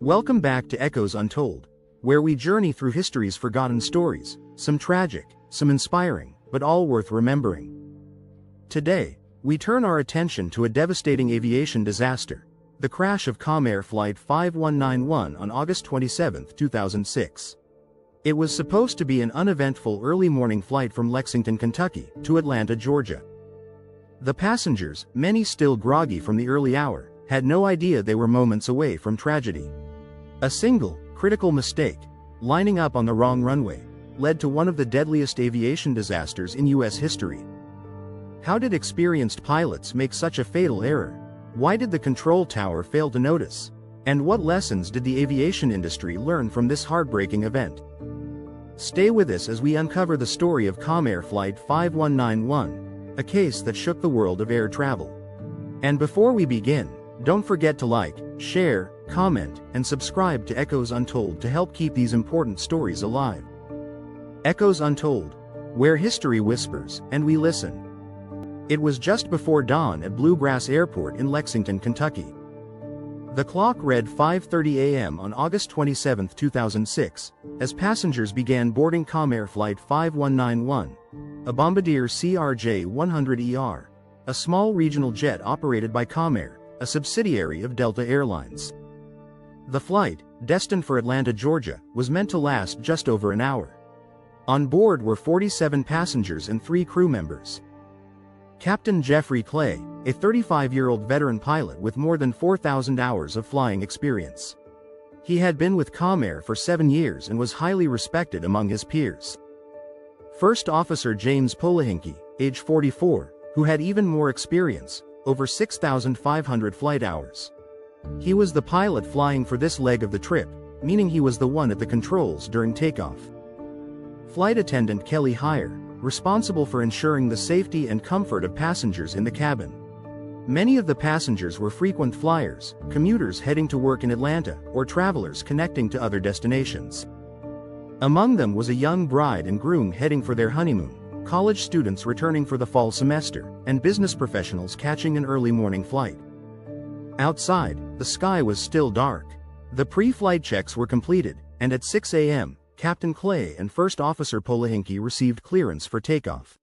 Welcome back to Echoes Untold, where we journey through history's forgotten stories, some tragic, some inspiring, but all worth remembering. Today, we turn our attention to a devastating aviation disaster, the crash of Comair Flight 5191 on August 27, 2006. It was supposed to be an uneventful early morning flight from Lexington, Kentucky, to Atlanta, Georgia. The passengers, many still groggy from the early hour, had no idea they were moments away from tragedy. A single, critical mistake, lining up on the wrong runway, led to one of the deadliest aviation disasters in U.S. history. How did experienced pilots make such a fatal error? Why did the control tower fail to notice? And what lessons did the aviation industry learn from this heartbreaking event? Stay with us as we uncover the story of Comair Flight 5191, a case that shook the world of air travel. And before we begin, don't forget to like, share, comment, and subscribe to Echoes Untold to help keep these important stories alive. Echoes Untold, where history whispers and we listen. It was just before dawn at Bluegrass Airport in Lexington, Kentucky. The clock read 5:30 a.m. on August 27, 2006, as passengers began boarding Comair Flight 5191, a Bombardier CRJ-100ER, a small regional jet operated by Comair, a subsidiary of Delta Airlines. The flight, destined for Atlanta, Georgia, was meant to last just over an hour. On board were 47 passengers and 3 crew members. Captain Jeffrey Clay, a 35-year-old veteran pilot with more than 4,000 hours of flying experience. He had been with Comair for 7 years and was highly respected among his peers. First Officer James Polehinke, age 44, who had even more experience, over 6,500 flight hours. He was the pilot flying for this leg of the trip, meaning he was the one at the controls during takeoff. Flight attendant Kelly Heyer, responsible for ensuring the safety and comfort of passengers in the cabin. Many of the passengers were frequent flyers, commuters heading to work in Atlanta, or travelers connecting to other destinations. Among them was a young bride and groom heading for their honeymoon, college students returning for the fall semester, and business professionals catching an early morning flight. Outside, the sky was still dark. The pre-flight checks were completed, and at 6 a.m., Captain Clay and First Officer Polehinke received clearance for takeoff.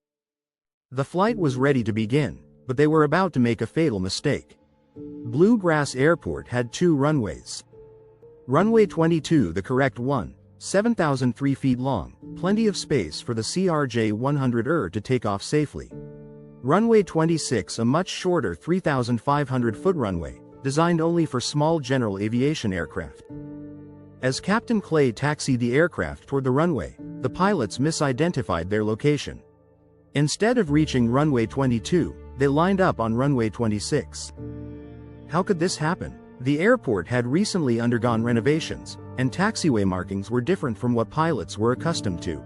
The flight was ready to begin, but they were about to make a fatal mistake. Bluegrass Airport had 2 runways. Runway 22, the correct one, 7,003 feet long, plenty of space for the CRJ-100ER to take off safely. Runway 26, a much shorter 3,500-foot runway, designed only for small general aviation aircraft. As Captain Clay taxied the aircraft toward the runway, the pilots misidentified their location. Instead of reaching runway 22, they lined up on runway 26. How could this happen? The airport had recently undergone renovations, and taxiway markings were different from what pilots were accustomed to.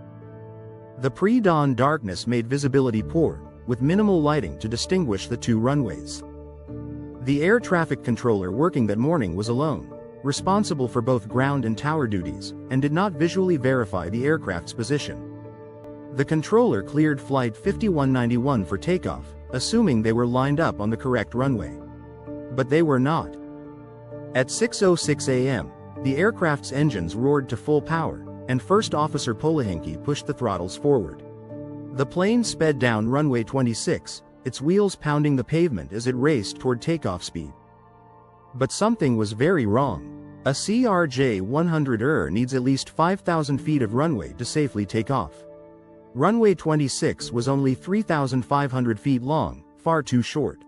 The pre-dawn darkness made visibility poor, with minimal lighting to distinguish the 2 runways. The air traffic controller working that morning was alone, responsible for both ground and tower duties, and did not visually verify the aircraft's position. The controller cleared Flight 5191 for takeoff, assuming they were lined up on the correct runway. But they were not. At 6:06 a.m., the aircraft's engines roared to full power, and First Officer Polehinke pushed the throttles forward. The plane sped down runway 26, its wheels pounding the pavement as it raced toward takeoff speed. But something was very wrong. A CRJ-100ER needs at least 5,000 feet of runway to safely take off. Runway 26 was only 3,500 feet long, far too short.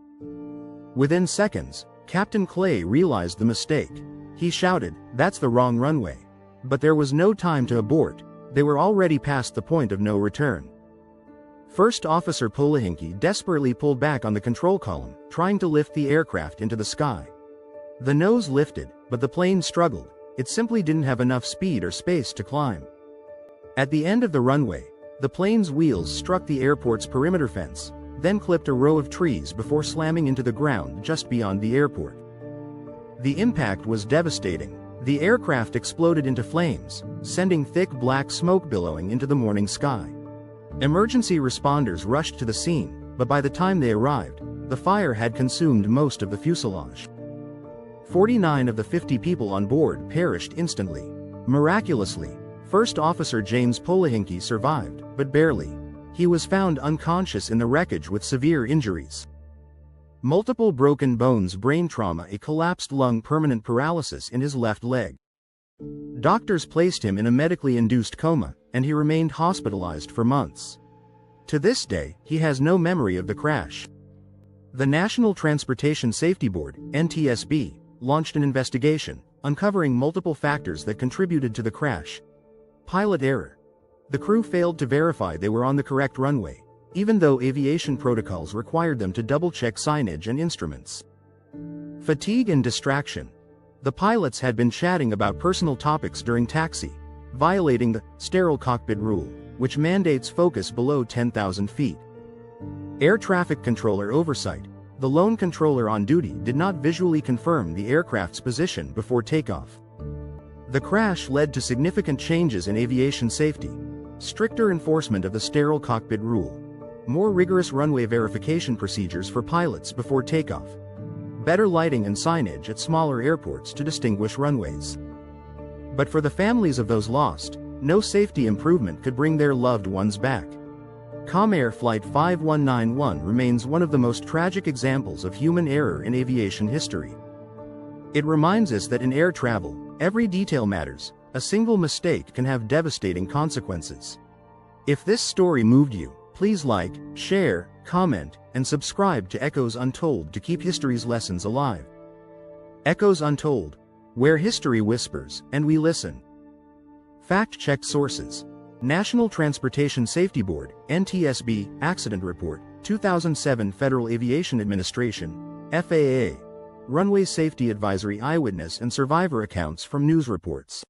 Within seconds, Captain Clay realized the mistake. He shouted, "That's the wrong runway." But there was no time to abort, they were already past the point of no return. First Officer Polehinke desperately pulled back on the control column, trying to lift the aircraft into the sky. The nose lifted, but the plane struggled. It simply didn't have enough speed or space to climb. At the end of the runway, the plane's wheels struck the airport's perimeter fence, then clipped a row of trees before slamming into the ground just beyond the airport. The impact was devastating. The aircraft exploded into flames, sending thick black smoke billowing into the morning sky. Emergency responders rushed to the scene, but by the time they arrived, the fire had consumed most of the fuselage. 49 of the 50 people on board perished instantly. Miraculously, First Officer James Polehinke survived, but barely. He was found unconscious in the wreckage with severe injuries. Multiple broken bones, brain trauma, a collapsed lung, permanent paralysis in his left leg. Doctors placed him in a medically induced coma, and he remained hospitalized for months. To this day, he has no memory of the crash. The National Transportation Safety Board, NTSB, launched an investigation, uncovering multiple factors that contributed to the crash. Pilot error. The crew failed to verify they were on the correct runway, even though aviation protocols required them to double-check signage and instruments. Fatigue and distraction. The pilots had been chatting about personal topics during taxi, violating the sterile cockpit rule, which mandates focus below 10,000 feet. Air traffic controller oversight. The lone controller on duty did not visually confirm the aircraft's position before takeoff. The crash led to significant changes in aviation safety. Stricter enforcement of the sterile cockpit rule. More rigorous runway verification procedures for pilots before takeoff. Better lighting and signage at smaller airports to distinguish runways. But for the families of those lost, no safety improvement could bring their loved ones back. Comair Flight 5191 remains one of the most tragic examples of human error in aviation history. It reminds us that in air travel, every detail matters. A single mistake can have devastating consequences. If this story moved you, please like, share, comment, and subscribe to Echoes Untold to keep history's lessons alive. Echoes Untold, where history whispers and we listen. Fact-checked sources. National Transportation Safety Board, NTSB, Accident Report, 2007 Federal Aviation Administration, FAA. Runway Safety Advisory, eyewitness and survivor accounts from news reports.